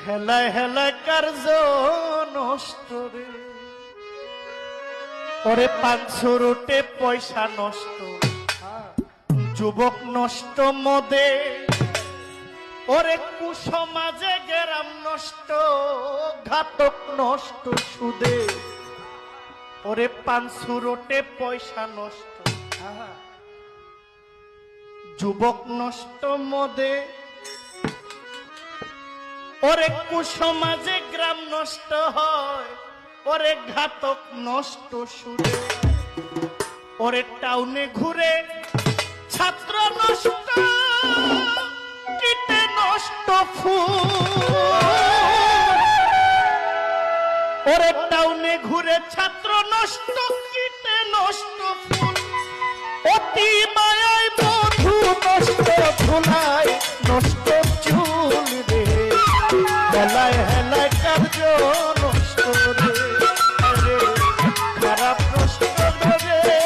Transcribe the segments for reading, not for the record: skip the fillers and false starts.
হেলায় হেলায় কার্য নষ্ট রে, ওরে 500 রুটে পয়সা নষ্ট, যুবক নষ্ট মদে, ওরে কুসমাজে গেরাম নষ্ট, ঘাতক নষ্ট সুদে, ওরে 500 রুটে পয়সা নষ্ট, যুবক নষ্ট মদে, ওরে কুসমাজে গ্রাম নষ্ট হয়, ওরে ঘাতক নষ্ট সুরে, ওরে টাউনে ঘুরে ছাত্র নষ্ট, কীটে নষ্ট ফুল, ওরে টাউনে ঘুরে ছাত্র নষ্ট, কীটে নষ্ট ফুল, অতি মায়ায় বধূ নষ্ট, ধুলায় নষ্ট চুল রে, হেলায় হেলায় কার্য নষ্ট রে, আরে খারাপ নষ্ট রে,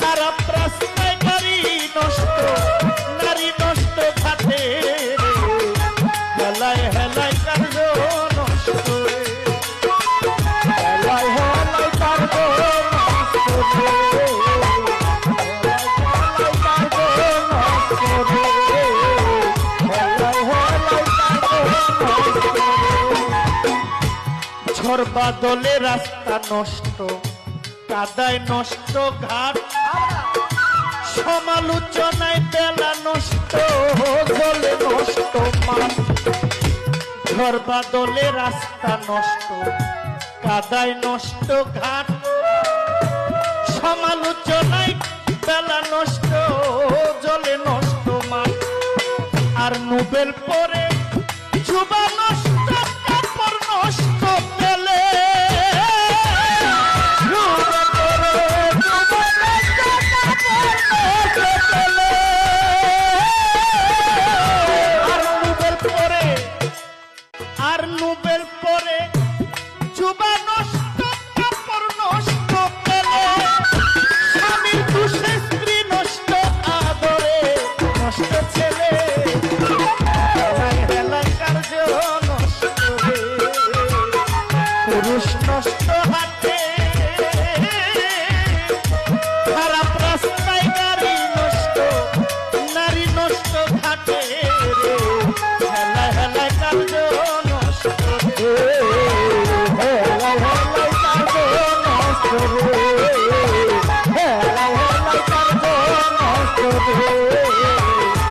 খারাপ রাস্তায় গাড়ি নষ্ট, নারী নষ্ট ঘাটে রে, হেলায় হেলায় কার্য নষ্ট রে, হেলায় হেলায় কার্য নষ্ট রে, ঝড় বাদলে রাস্তা নষ্ট, কাদায় নষ্ট ঘাট, সমালোচনায় বেলা নষ্ট, জলে নষ্ট মাঠ, ঝড় বাদলে রাস্তা নষ্ট, কাদায় নষ্ট ঘাট, সমালোচনায় বেলা নষ্ট, জলে নষ্ট মাঠ, আর নোবেল পরে যুবা নষ্ট, কাপড় নষ্ট পেলে, আর নোবেল পরে যুবা নষ্ট, কাপড় নষ্ট পেলে, স্বামীর দুষে স্ত্রী নষ্ট, আদরে নষ্ট ছে